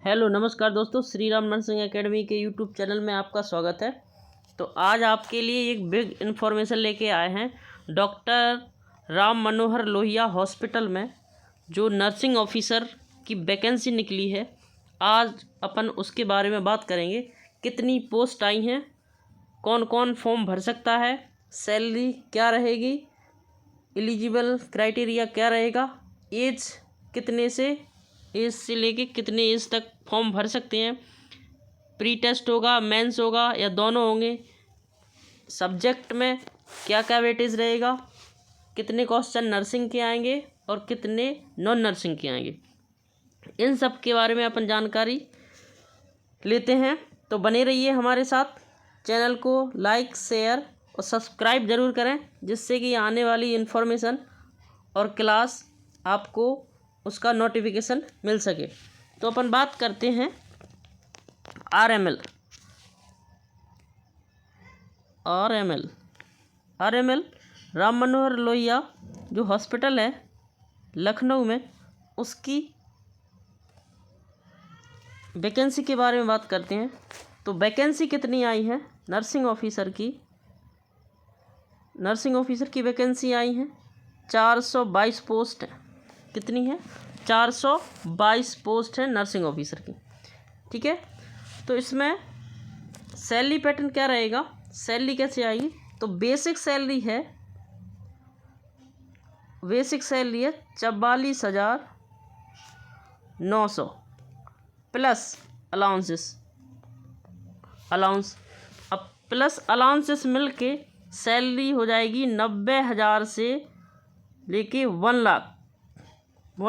Hello नमस्कार दोस्तों, Shri Ram nursing academy के यूट्यूब चैनल में आपका स्वागत है। तो आज आपके लिए एक बिग इन्फॉर्मेशन लेके आए हैं। डॉक्टर राम मनोहर लोहिया हॉस्पिटल में जो नर्सिंग ऑफिसर की वैकेंसी निकली है, आज अपन उसके बारे में बात करेंगे। कितनी पोस्ट आई हैं, कौन कौन फॉर्म भर सकता है, सैलरी क्या रहेगी, एलिजिबल क्राइटेरिया क्या रहेगा, एज कितने से एज से लेके कितने एज तक फॉर्म भर सकते हैं, प्री टेस्ट होगा, मेंस होगा या दोनों होंगे, सब्जेक्ट में क्या क्या वेटेज रहेगा, कितने क्वेश्चन नर्सिंग के आएंगे और कितने नॉन नर्सिंग के आएंगे, इन सब के बारे में अपन जानकारी लेते हैं। तो बने रहिए हमारे साथ। चैनल को लाइक, शेयर और सब्सक्राइब ज़रूर करें, जिससे कि आने वाली इन्फॉर्मेशन और क्लास आपको उसका नोटिफिकेशन मिल सके। तो अपन बात करते हैं आरएमएल राम मनोहर लोहिया जो हॉस्पिटल है लखनऊ में, उसकी वैकेंसी के बारे में बात करते हैं। तो वैकेंसी कितनी आई है नर्सिंग ऑफिसर की वैकेंसी आई है 422 पोस्ट है। कितनी है? 422 पोस्ट है नर्सिंग ऑफिसर की। ठीक है, तो इसमें सैलरी पैटर्न क्या रहेगा, सैलरी कैसे आएगी? तो बेसिक सैलरी है 44,900 प्लस अलाउंस। अब प्लस अलाउंसेस मिल के सैलरी हो जाएगी 90,000 से लेके 1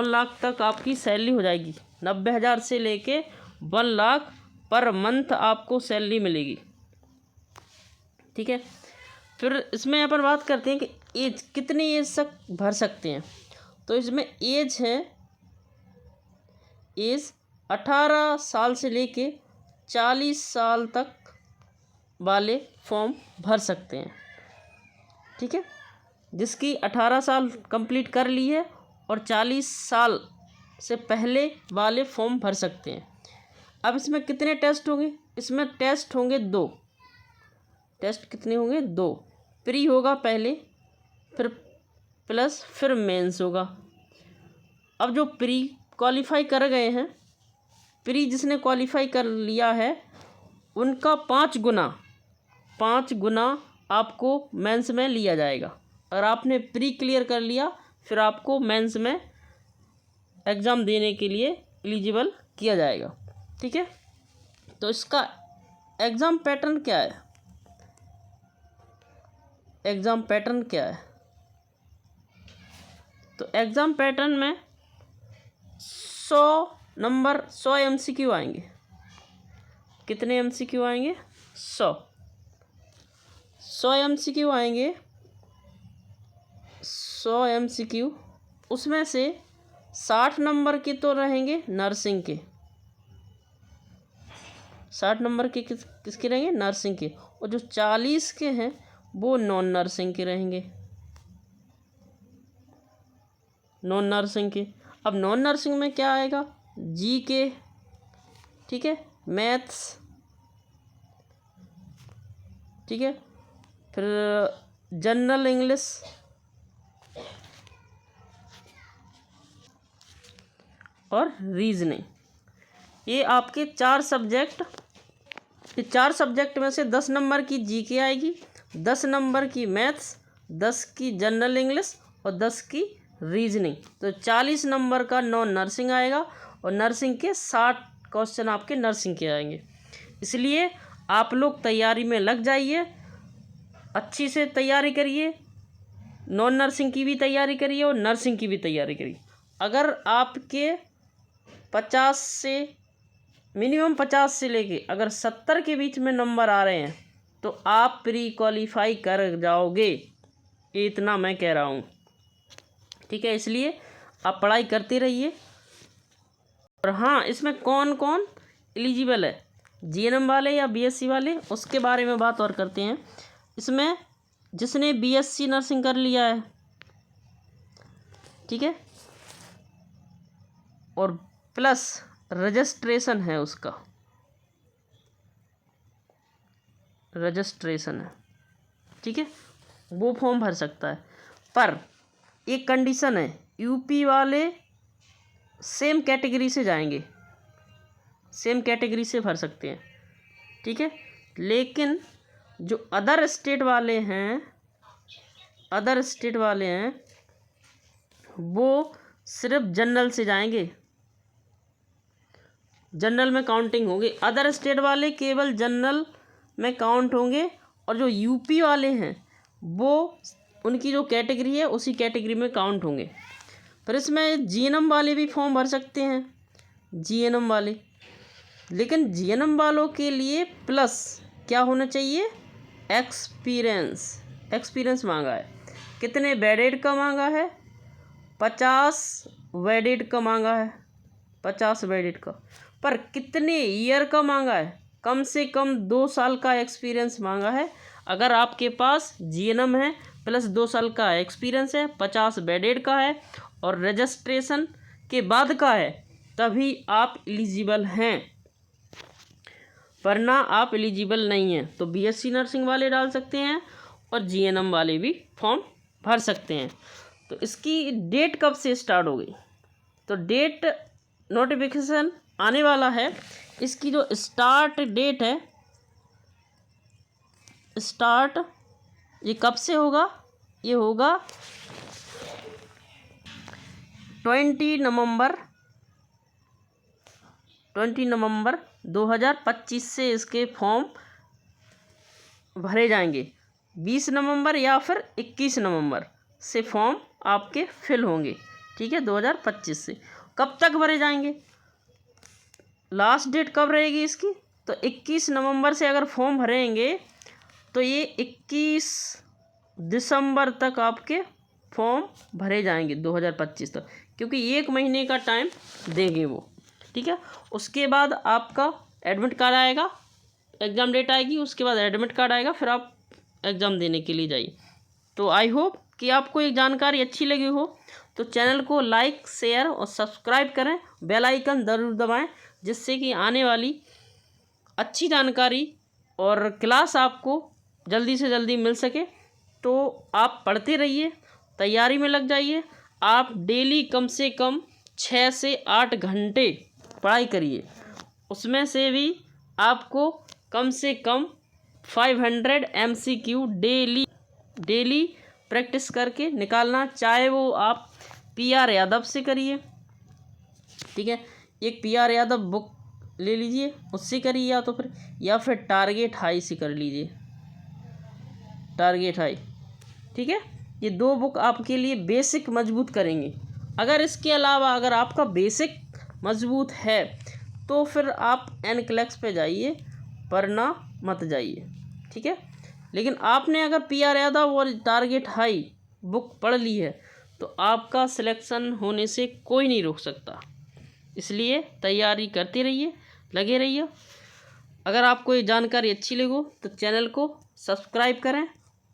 लाख तक आपकी सैलरी हो जाएगी। 90,000 से लेके 1 लाख पर मंथ आपको सैलरी मिलेगी। ठीक है, फिर इसमें अपन बात करते हैं कि एज कितनी एज तक भर सकते हैं। तो इसमें एज है 18 साल से लेके 40 साल तक वाले फॉर्म भर सकते हैं। ठीक है, जिसकी 18 साल कंप्लीट कर ली है और 40 साल से पहले वाले फॉर्म भर सकते हैं। अब इसमें कितने टेस्ट होंगे? इसमें टेस्ट होंगे 2। टेस्ट कितने होंगे? 2। प्री होगा पहले, फिर प्लस, फिर मेंस होगा। अब जो प्री क्वालिफाई कर गए हैं, प्री जिसने क्वालिफाई कर लिया है, उनका 5 गुना आपको मेंस में लिया जाएगा। अगर आपने प्री क्लियर कर लिया, फिर आपको मेंस में एग्ज़ाम देने के लिए एलिजिबल किया जाएगा। ठीक है, तो इसका एग्ज़ाम पैटर्न क्या है? तो एग्ज़ाम पैटर्न में 100 MCQ आएंगे। कितने MCQ आएंगे? 100 MCQ आएंगे। 100 MCQ, उसमें से 60 नंबर के तो रहेंगे नर्सिंग के। 60 नंबर के किसके रहेंगे? नर्सिंग के। और जो 40 के हैं वो नॉन नर्सिंग के रहेंगे। नॉन नर्सिंग के, अब नॉन नर्सिंग में क्या आएगा? जीके, ठीक है, मैथ्स, ठीक है, फिर जनरल इंग्लिश और रीजनिंग। ये आपके 4 सब्जेक्ट में से 10 नंबर की जीके आएगी, 10 नंबर की मैथ्स, 10 की जनरल इंग्लिश और 10 की रीजनिंग। तो 40 नंबर का नॉन नर्सिंग आएगा और नर्सिंग के 60 क्वेश्चन आपके नर्सिंग के आएंगे। इसलिए आप लोग तैयारी में लग जाइए, अच्छी से तैयारी करिए, नॉन नर्सिंग की भी तैयारी करिए और नर्सिंग की भी तैयारी करिए। अगर आपके 50 से मिनिमम 50 से लेके अगर 70 के बीच में नंबर आ रहे हैं तो आप प्री क्वालिफाई कर जाओगे, इतना मैं कह रहा हूँ। ठीक है, इसलिए आप पढ़ाई करते रहिए। और हाँ, इसमें कौन कौन एलिजिबल है, जीएनएम वाले या बीएससी वाले, उसके बारे में बात और करते हैं। इसमें जिसने बीएससी नर्सिंग कर लिया है, ठीक है, और प्लस रजिस्ट्रेशन है, उसका रजिस्ट्रेशन है, ठीक है, वो फॉर्म भर सकता है। पर एक कंडीशन है, यूपी वाले सेम कैटेगरी से जाएंगे, सेम कैटेगरी से भर सकते हैं, ठीक है। लेकिन जो अदर स्टेट वाले हैं, वो सिर्फ जनरल से जाएंगे, जनरल में काउंटिंग होगी। अदर स्टेट वाले केवल जनरल में काउंट होंगे, और जो यूपी वाले हैं वो उनकी जो कैटेगरी है उसी कैटेगरी में काउंट होंगे। पर इसमें जीएनएम वाले भी फॉर्म भर सकते हैं, जीएनएम वाले। लेकिन जीएनएम वालों के लिए प्लस क्या होना चाहिए, एक्सपीरियंस मांगा है। कितने वेडेड का मांगा है, 50 वेडेड का मांगा है, 50 वेडेड का। पर कितने ईयर का मांगा है, कम से कम 2 साल का एक्सपीरियंस मांगा है। अगर आपके पास जीएनएम है प्लस 2 साल का एक्सपीरियंस है, 50 वेडेड का है और रजिस्ट्रेशन के बाद का है, तभी आप एलिजिबल हैं, वरना आप एलिजिबल नहीं हैं। तो बीएससी नर्सिंग वाले डाल सकते हैं और जीएनएम वाले भी फॉर्म भर सकते हैं। तो इसकी डेट कब से स्टार्ट होगी, तो डेट नोटिफिकेशन आने वाला है। इसकी जो स्टार्ट डेट है, स्टार्ट ये कब से होगा, ये होगा 20 नवंबर 2025 से इसके फॉर्म भरे जाएंगे। 20 नवंबर या फिर 21 नवंबर से फॉर्म आपके फिल होंगे, ठीक है, 2025 से। कब तक भरे जाएंगे, लास्ट डेट कब रहेगी इसकी, तो 21 नवंबर से अगर फॉर्म भरेंगे तो ये 21 दिसंबर तक आपके फॉर्म भरे जाएंगे 2025 तक, क्योंकि 1 महीने का टाइम देंगे वो, ठीक है। उसके बाद आपका एडमिट कार्ड आएगा, एग्ज़ाम डेट आएगी, उसके बाद एडमिट कार्ड आएगा, फिर आप एग्ज़ाम देने के लिए जाइए। तो आई होप कि आपको ये जानकारी अच्छी लगी हो, तो चैनल को लाइक, शेयर और सब्सक्राइब करें, बेल आइकन ज़रूर दबाएं, जिससे कि आने वाली अच्छी जानकारी और क्लास आपको जल्दी से जल्दी मिल सके। तो आप पढ़ते रहिए, तैयारी में लग जाइए। आप डेली कम से कम 6 से 8 घंटे पढ़ाई करिए, उसमें से भी आपको कम से कम 500 MCQ डेली प्रैक्टिस करके निकालना। चाहे वो आप PR यादव से करिए, ठीक है, एक PR यादव बुक ले लीजिए, उससे करिए, या फिर टारगेट हाई से कर लीजिए, टारगेट हाई, ठीक है। ये 2 बुक आपके लिए बेसिक मजबूत करेंगे। अगर इसके अलावा अगर आपका बेसिक मजबूत है तो फिर आप NCLEX पे जाइए, वरना मत जाइए, ठीक है। लेकिन आपने अगर PR यादव और टारगेट हाई बुक पढ़ ली है तो आपका सिलेक्शन होने से कोई नहीं रोक सकता। इसलिए तैयारी करते रहिए, लगे रहिए। अगर आपको ये जानकारी अच्छी लगी तो चैनल को सब्सक्राइब करें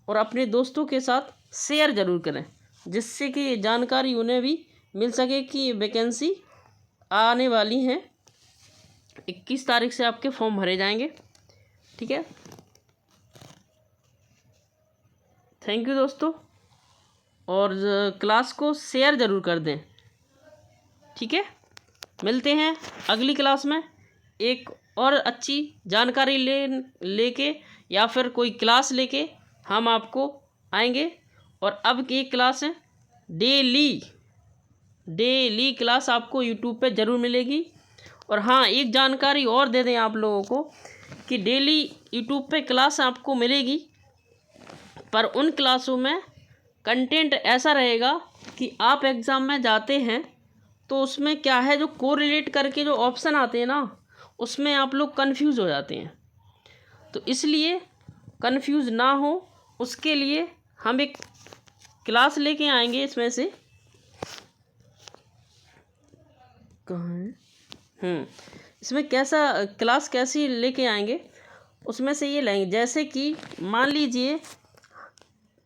और अपने दोस्तों के साथ शेयर ज़रूर करें, जिससे कि ये जानकारी उन्हें भी मिल सके कि वैकेंसी आने वाली हैं। 21 तारीख से आपके फॉर्म भरे जाएंगे, ठीक है। थैंक यू दोस्तों, और क्लास को शेयर ज़रूर कर दें, ठीक है। मिलते हैं अगली क्लास में एक और अच्छी जानकारी लेके या फिर कोई क्लास लेके हम आपको आएंगे। और अब की क्लास है डेली क्लास आपको यूट्यूब पे ज़रूर मिलेगी। और हाँ, एक जानकारी और दे दें आप लोगों को कि डेली यूट्यूब पे क्लास आपको मिलेगी, पर उन क्लासों में कंटेंट ऐसा रहेगा कि आप एग्ज़ाम में जाते हैं तो उसमें क्या है, जो कोरिलेट करके जो ऑप्शन आते हैं ना, उसमें आप लोग कंफ्यूज हो जाते हैं। तो इसलिए कंफ्यूज ना हो उसके लिए हम एक क्लास लेके आएंगे। इसमें से कहाँ है, इसमें क्लास कैसी लेके आएंगे, उसमें से ये लेंगे, जैसे कि मान लीजिए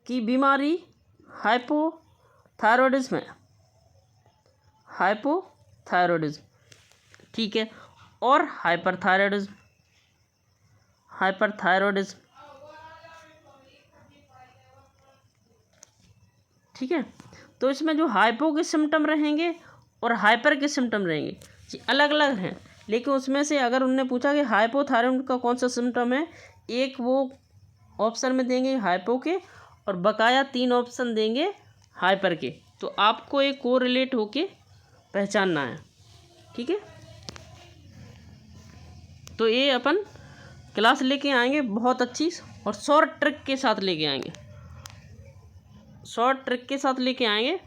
कि बीमारी हाइपोथायरॉयडिज्म है, ठीक है, और हाइपरथायरॉयडिज्म, ठीक है। तो इसमें जो हाइपो के सिम्टम रहेंगे और हाइपर के सिम्टम रहेंगे, जी अलग अलग हैं, लेकिन उसमें से अगर उनने पूछा कि हाइपोथायरॉयड का कौन सा सिम्टम है, एक वो ऑप्शन में देंगे हाइपो के और बकाया 3 ऑप्शन देंगे हाइपर के। तो आपको एक कोरिलेट होके पहचानना है, ठीक है। तो ये अपन क्लास लेके आएंगे बहुत अच्छी और शॉर्ट ट्रिक के साथ लेके आएंगे,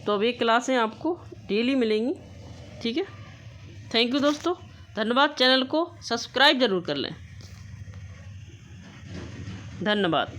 तो अब ये क्लासें आपको डेली मिलेंगी, ठीक है। थैंक यू दोस्तों, धन्यवाद। चैनल को सब्सक्राइब ज़रूर कर लें, धन्यवाद।